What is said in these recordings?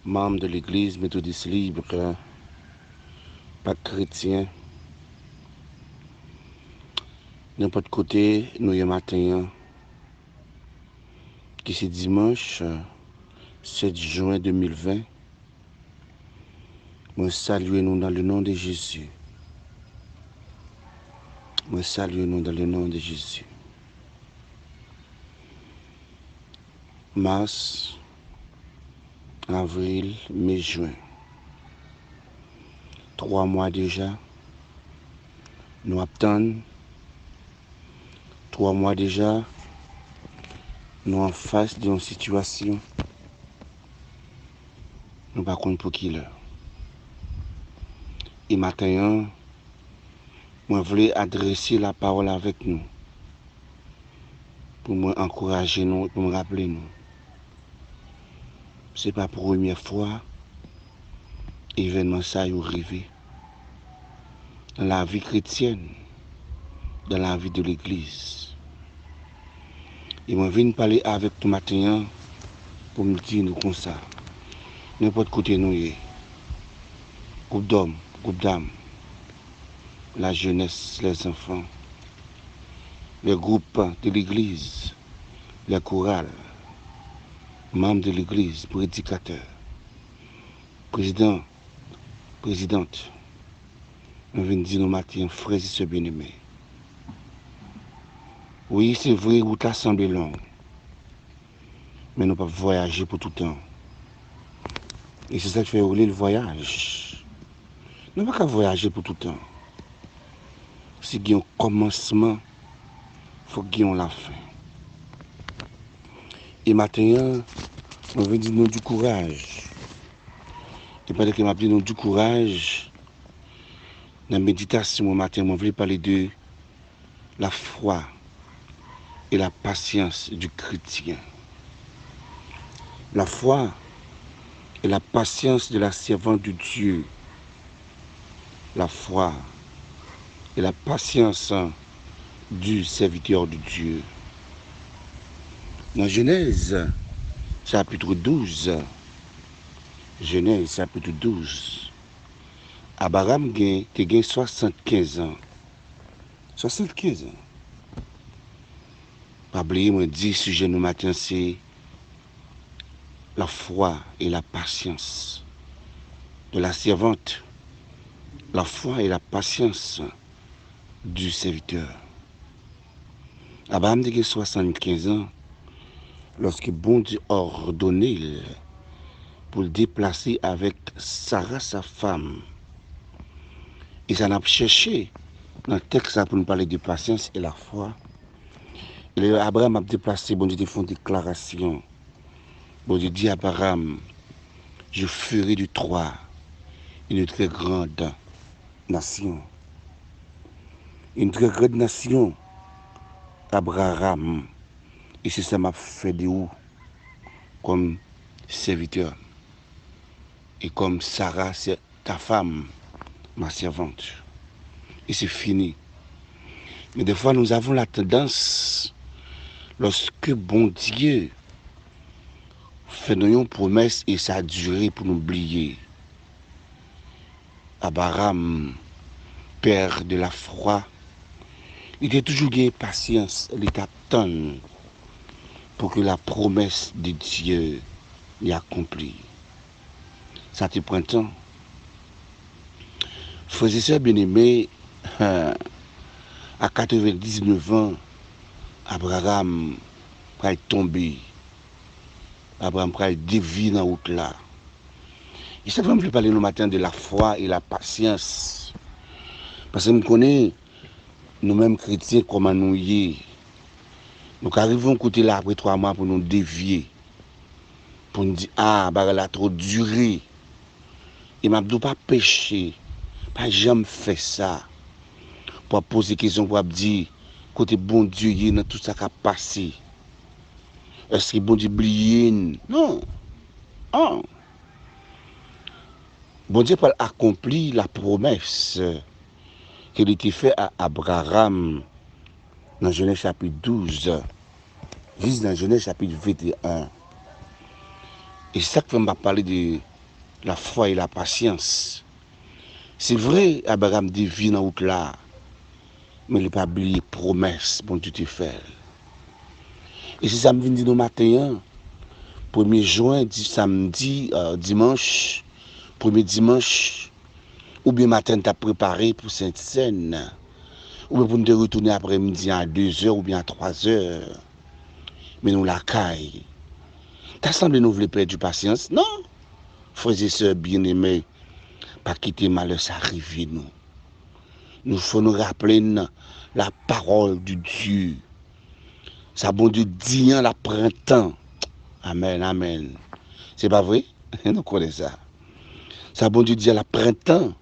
membre de l'Église méthodiste libre, pas chrétien. N'importe côté, nous y matin, qui c'est dimanche 7 juin 2020. Moi salue nous dans le nom de Jésus. Moi salue nous dans le nom de Jésus. Mars, avril, mai, juin. 3 mois déjà. Nous attendons. 3 mois déjà. Nous en face d'une situation. Nous ne savons pas pour qui l'heure. Et maintenant, je voulais adresser la parole avec nous. Pour m'encourager nous, pour me rappeler nous. Ce n'est pas pour la première fois événement ça est arrivé. Dans la vie chrétienne, dans la vie de l'Église. Et je viens parler avec tout matin pour me dire nous comme ça. N'importe côté nous y est. Groupe d'hommes, groupe d'âmes, la jeunesse, les enfants, les groupes de l'Église, les chorales, membres de l'Église, prédicateurs, président, présidente. On vient dire nos matins, frères et sœurs bien-aimés. Oui, c'est vrai, route là semble longue, mais nous ne pouvons pas voyager pour tout le temps. Et c'est ça qui fait rouler le voyage. Nous ne pouvons pas voyager pour tout le temps. Si il y a un commencement, il faut qu'il y ait la fin. Et maintenant, on veut dire nous du courage. Et pendant que je m'appelle nous du courage, dans la méditation, matin, on veut parler de la foi et la patience du chrétien. La foi et la patience de la servante de Dieu. La foi et la patience du serviteur de Dieu. Dans Genèse, chapitre 12, Genèse, chapitre 12, Abraham a 75 ans. 75 ans. Pas oublier, moi, 10 sujets nous matin, c'est la foi et la patience de la servante. La foi et la patience du serviteur. Abraham a 75 ans lorsque bon Dieu a ordonné pour le déplacer avec Sarah, sa femme. Et ça n'a pas cherché dans le texte pour nous parler de patience et la foi. Et Abraham a déplacé, bon Dieu, fait une déclaration. Bon Dieu dit à Abraham, je ferai de toi une très grande nation. Une très grande nation, Abraham. Et c'est ça m'a fait de vous comme serviteur. Et comme Sarah, c'est ta femme, ma servante. Et c'est fini. Mais des fois, nous avons la tendance, lorsque bon Dieu fait nous une promesse et ça a duré pour nous oublier. Abraham, père de la foi, il était toujours gagné patience, il attend pour que la promesse de Dieu y accomplie. Ça te prend temps. Frères et sœurs bien-aimés, à 99 ans, Abraham va tomber. Abraham va dévier dans la route là. Et ça va me parler le matin de la foi et la patience. Parce que nous connaissons, nous-mêmes chrétiens, comment nous y est. Nous arrivons à côté là après 3 mois pour nous dévier. Pour nous dire, ah, bah, elle a trop duré. Et m'a dit, pas péché. Pas jamais fait ça. Pour poser des questions, pour dire, côté bon Dieu, il y a dans tout ça qui a passé. Est-ce que bon Dieu oublie? Non. Non. Bon Dieu a accompli la promesse qu'il était faite à Abraham dans Genèse chapitre 12, juste dans Genèse chapitre 21. Et c'est ça que je vais parler la foi et la patience. C'est vrai, Abraham devine dans route là, mais il n'a pas oublié promesse, bon Dieu te fait. Et si ça me vient de matin, 1er juin, samedi, dimanche, premier dimanche, ou bien matin, tu as préparé pour Sainte-Seine, ou bien pour nous retourner après-midi à 2 heures ou bien à 3 heures, mais nous la caille. T'as semblé nous voulons perdre du patience? Non, frères et sœurs bien-aimés, pas quitter malheur, ça arrive nous. Nous faut nous rappeler la parole de Dieu. Ça bon Dieu dit la printemps. Amen, amen. C'est pas vrai? Nous connaissons ça. Ça bon Dieu dit la printemps.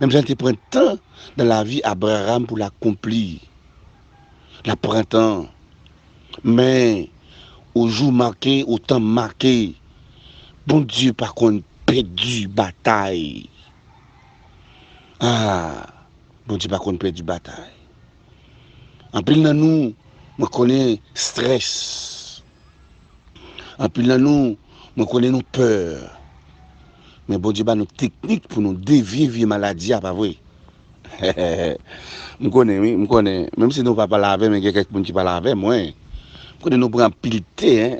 Même si c'était printemps dans la vie Abraham pour l'accomplir. La printemps. Mais au jour marqué, au temps marqué, bon Dieu par contre perdu bataille. Ah, bon Dieu par contre perdu bataille. En plus dans nous, je connais stress. En plus dans nous, je connais nos peurs. Mais bon Dieu, nos techniques pour nous dévier vie maladie, pas vrai. Je connais, oui, je connais. Même si nous ne parlons pas avec, mais il y a quelqu'un qui parle avec moi. Je connais nous prendre pilité.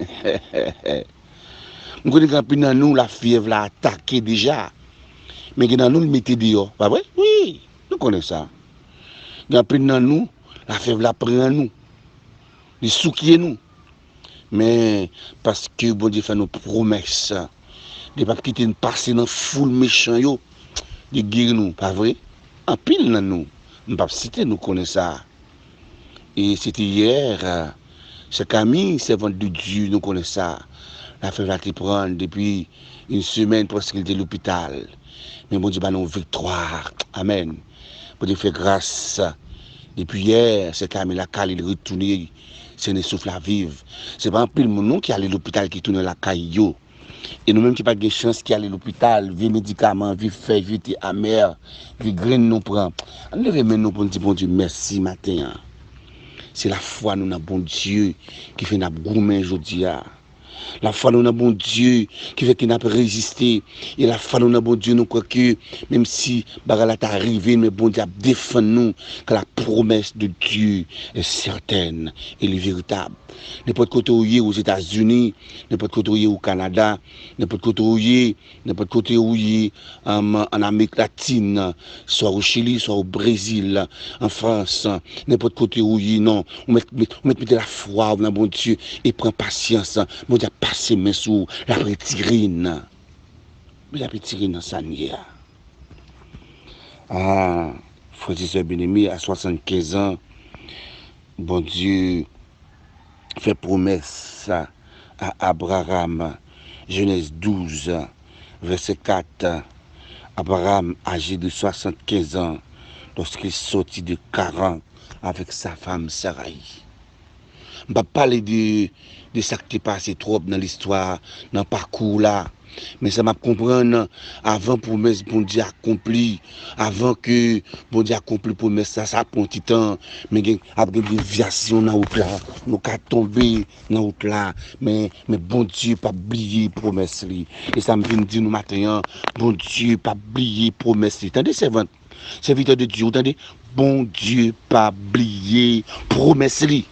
Je connais quand dans nous, la fièvre l'a attaqué déjà. Mais dans nous, le mettez dehors. Pas vrai? Oui, nous connaissons ça. Dans nous, la fièvre la prend nous. Il souquier nous. Mais parce que bon Dieu fait nos promesses. De ne pas quitter nous passer dans foule méchant yo. De guérir nous. Pas vrai? En pile dans nous. Je ne vais pas citer, nous connaissons ça. Et c'était hier. C'est Camille, servante de Dieu, nous connaissons ça. La fièvre a été prendre depuis une semaine parce qu'il était à l'hôpital. Mais bon Dieu, nous victoire. Amen. Bon Dieu fait grâce. Depuis hier, c'est Camille la caille, il est retourné. C'est une souffle à vivre. C'est pas un pile monde qui allait à l'hôpital qui tourne la caille. Et nous-mêmes qui n'avons pas de chance qui allait à l'hôpital, vie médicaments, vie fait, vie amère, vie graine nous prend. On devrait nous pour dire bon Dieu, merci matin. C'est la foi nous dans bon Dieu qui fait notre gourmet aujourd'hui. La foi nous dans bon Dieu qui fait qu'il n'a pas résisté. Et la foi nous dans bon Dieu nous croit que même si bagala est arrivé, mais bon Dieu a défendu nous que la promesse de Dieu est certaine et est véritable. N'importe côté où il est aux États-Unis, n'importe côté où il est au Canada, n'importe côté où il est, n'importe côté où il est en Amérique latine, soit au Chili, soit au Brésil, en France, n'importe côté où il est, non. On met la foi dans bon Dieu et prend patience. Bon Dieu a passé mes sous la retirine. Mais la retirine dans sa nière. Ah, frère et sœur bien-aimé, à 75 ans, bon Dieu fait promesse à Abraham, Genèse 12, verset 4. Abraham, âgé de 75 ans, lorsqu'il sortit de Charan avec sa femme Sarai. Je ne vais pas parler de ce qui est passé trop dans l'histoire, dans le parcours là. Mais ça m'a comprendre avant pour promesse bon Dieu accompli, avant que bon Dieu accompli promesse ça prend un petit temps. Mais après des déviations dans route là, nous avons tombé dans route là. Mais bon Dieu pas oublier promesse li. Et ça me vient dire nous matin, bon Dieu pas oublier promesse li. Attendez serviteur de Dieu, attendez, bon Dieu pas oublier promesse li.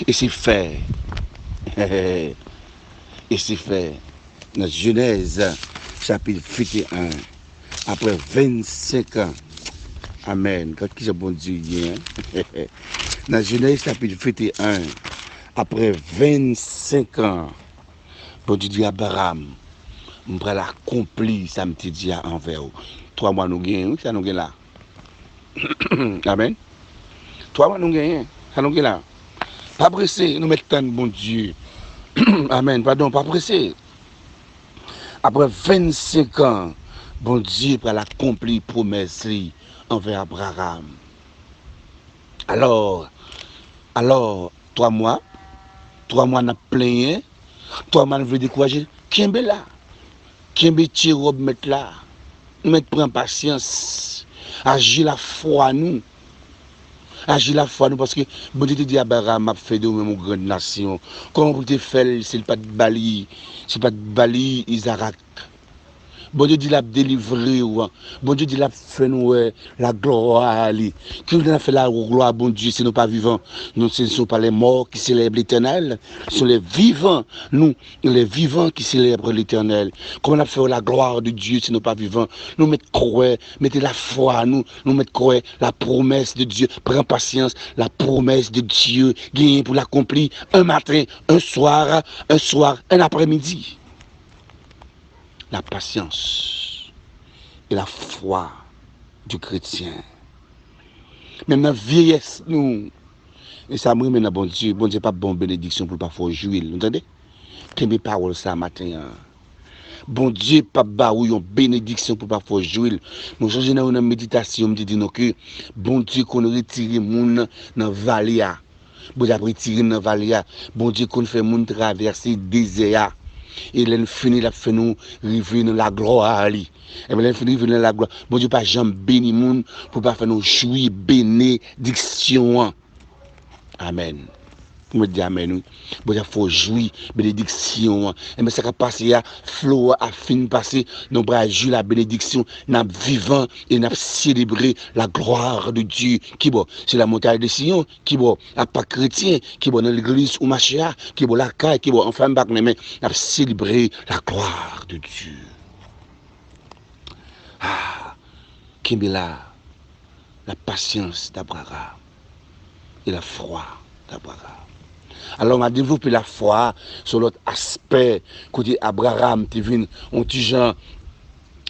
Et c'est fait. Et c'est fait. Dans Genèse, chapitre 21, après 25 ans. Amen. Quand qui est bon Dieu, dans Genèse, chapitre 21, après 25 ans, bon Dieu dit à Abraham, je vais l'accomplir, ça me dit envers vous. 3 mois nous gagnons, ça nous gagne là. Amen. 3 mois nous gagnons, ça nous gagne là. Pas pressé, nous mettons bon Dieu. Amen, pardon, pas pressé. Après 25 ans, bon Dieu pour l'accomplir promesse envers Abraham. Alors, 3 mois n'a plein, 3 mois nous veut décourager. Kembe là, Kembe tirob mettre là, mettre prendre patience, agir la foi nous. Agir la foi, nous, parce que bon Dieu te dit Abraham a fait de nous une grande nation. Comment vous te faire, c'est pas de Bali, c'est pas de Bali, Isaac. Bon Dieu dit l'a délivré, bon Dieu dit l'a fait nous la gloire à lui. Qui nous a fait la gloire, bon Dieu, si nous pas vivants. Nous, ce ne sont pas les morts qui célèbrent l'éternel, ce sont les vivants, nous, les vivants qui célèbrent l'éternel. Comment on a fait la gloire de Dieu si nous pas vivants? Nous mettons croix, mettez la foi, nous mettons croix, la promesse de Dieu. Prends patience, la promesse de Dieu, gagner pour l'accomplir un matin, un soir, un après-midi. La patience et la foi du chrétien. Même dans la vieillesse, nous, et ça me remet dans bon Dieu pas bonne bénédiction pour ne pas faire jouer. Vous entendez? Que mes paroles ça matin. Bon Dieu pas baou une bénédiction pour ne pas faire jouer. Nous changeons dans une méditation, me dit que bon Dieu qu'on retire moun dans vallée. Bon Dieu retire dans vallée. Bon Dieu qu'on fait moun traverser désert. Et l'en fini la fait nous arriver dans la gloire à lui. Et bien l'en fini dans la gloire. Bon Dieu pas jamais béni moun pour pas faire nous jouir bénédiction. Amen. Pour me dire amen. Bon Dieu faut jouir bénédiction. Et bien ça va passer à flot à fin passer nous bras jouir la bénédiction, n'a vivant et n'a célébrer la gloire de Dieu qui bon, c'est la montagne de Sion qui bon, à pas chrétien qui bon dans l'église ou machéa qui bon la caille qui bon enfin bac mais n'a célébrer la gloire de Dieu. Ah, qui est là la patience d'Abraham et la foi d'Abraham. Alors, on a développé la foi sur l'autre aspect, côté Abraham, tu viens, on petit gens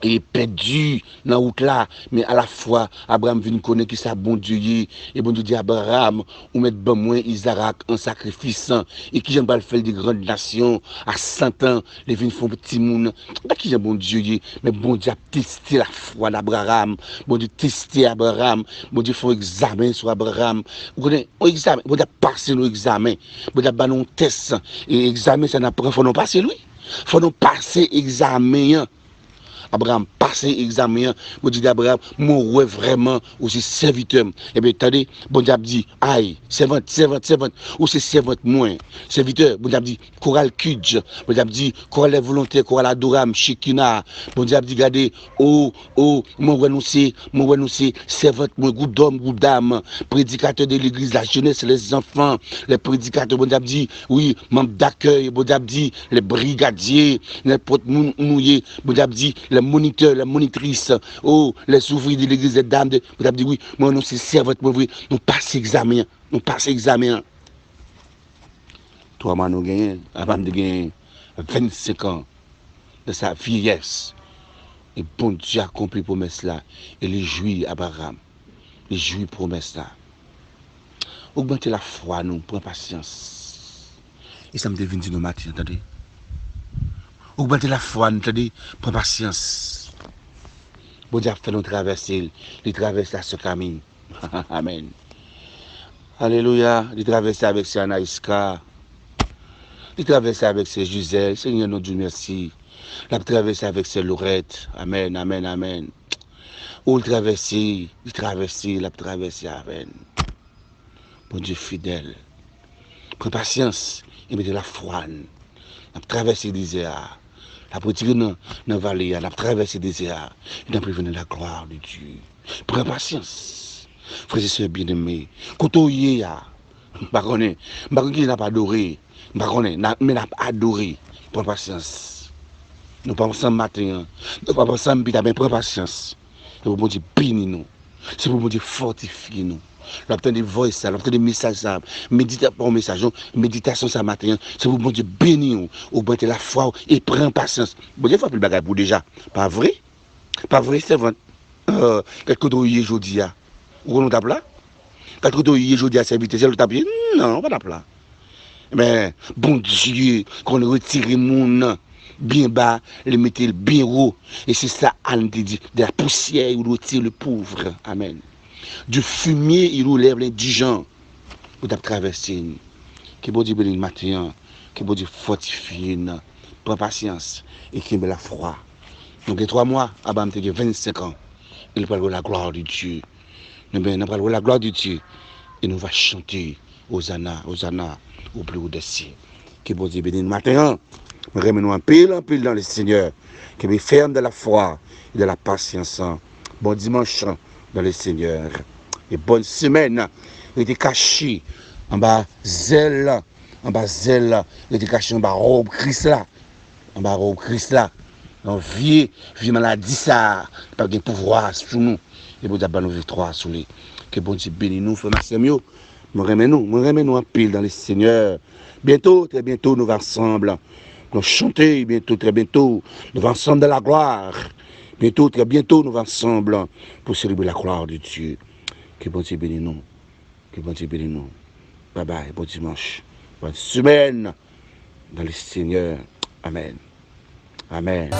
et perdu dans la route là, mais à la fois, Abraham vient connaître qui ça bon Dieu, et bon Dieu dit Abraham, ou mettre ben moins Isaac en sacrifice, et qui j'aime pas le faire des grandes nations, à 100 ans, les vignes font petit monde, pas qui j'aime bon Dieu, mais bon Dieu a testé la foi d'Abraham, bon Dieu testé Abraham, bon Dieu fait un examen sur Abraham, vous connaissez, un examen, bon Dieu a passé nos examens, bon Dieu a fait un test, et examen ça n'a pas, faut nous passer lui, faut nous passer examen. Abraham passé examen, vous dites Abraham, moi vraiment aussi serviteur. Et bien attendez, bon Dieu dit, aïe, servante, ou c'est servante moins. Serviteur, bon Dieu dit, choral kudj, bon Dieu dit, choral volontaire, choral adoram, shikina, bon Dieu dit, regardez, moi renoncer, servante, moi groupe d'hommes, groupe d'âmes, prédicateur de l'église, la jeunesse, les enfants, les prédicateurs, bon Dieu dit, oui, membre d'accueil, bon Dieu dit, les brigadiers, les portes mouillés, bon Dieu dit, les moniteurs, les monitrices, les ouvriers de l'église des dames, vous avez dit oui, moi nous c'est servante, nous passons examen, Toi, moi, nous gagnons, avant de gagner 25 ans de sa vieillesse, et bon Dieu a accompli la promesse là, et les jouit Abraham, les jouit promesse là. Augmentez la foi, nous, prends patience. Et ça me devine dire nos matins, attendez. Augmentez la foi, attendez, prends patience. Bon Dieu a fait nous traverser, il traverse ce camin. Amen. Alléluia, il traverse avec ses Anaïska, il traverse avec ses Gisèle, Seigneur nous Dieu merci. Il traverse avec ses Laurette, amen, amen, amen. Où il traverse, amen. Bon Dieu fidèle, prends patience, et mettez la foi. Il traverse le désert. La retiré dans la vallée, la traversé le désert, il a prévenu la gloire de Dieu. Prends patience, frères et sœurs bien-aimés. Quand on y est, je ne sais pas qui n'a pas adoré, mais n'a pas adoré. Prends patience. Nous pas ensemble matin, nous pas ensemble, mais prends patience. C'est pour Dieu bénir nous, c'est pour Dieu fortifier nous. L'obtenir des voix, l'obtenir des messages, méditation ça matin, c'est pour bon Dieu bénir, augmenter la foi et prendre patience. Bon Dieu, il faut plus de bagages pour déjà. Pas vrai? Pas vrai, c'est vrai. Quelque chose hier aujourd'hui, où on tape là? Quelque chose hier aujourd'hui, c'est vite, c'est le tapier? Non, pas tape là. Mais bon Dieu, qu'on retire le monde bien bas, le mettre bien haut. Et c'est ça, Anne dit, de la poussière, il retire le pauvre. Amen. Du fumier, il relève l'indigent. Pour traverser. Que bon Dieu bénisse le matin. Que bon Dieu fortifie. Prends patience. Et qu'il me la foi. Donc, il y a 3 mois, il y a 25 ans. Il parle de la gloire de Dieu. Nous parlons de la gloire de Dieu. Et nous va chanter Hosanna, Hosanna au plus haut des cieux. Que bon Dieu bénisse matin. Remets-nous en pile dans le Seigneur. Que nous ferme de la foi et de la patience. Bon dimanche dans le Seigneur. Et bonne semaine. Il était caché en bas zèle. En bas zèle. Il était caché en bas robe Christ là. En bas robe Christ là. Donc, vieux maladie, ça, pas de pouvoir sur nous. Et vous avez nous victoire sur lui. Que bon Dieu bénisse nous, frère Maxime. Nous remets-nous en pile dans le Seigneur. Bientôt, très bientôt, nous allons ensemble. Nous chanter, bientôt, très bientôt. Nous allons ensemble de la gloire. Bientôt, très bientôt, nous allons ensemble pour célébrer la gloire de Dieu. Que bon Dieu bénisse nous. Que bon Dieu bénisse nous. Bye bye, bon dimanche. Bonne semaine dans le Seigneur. Amen. Amen.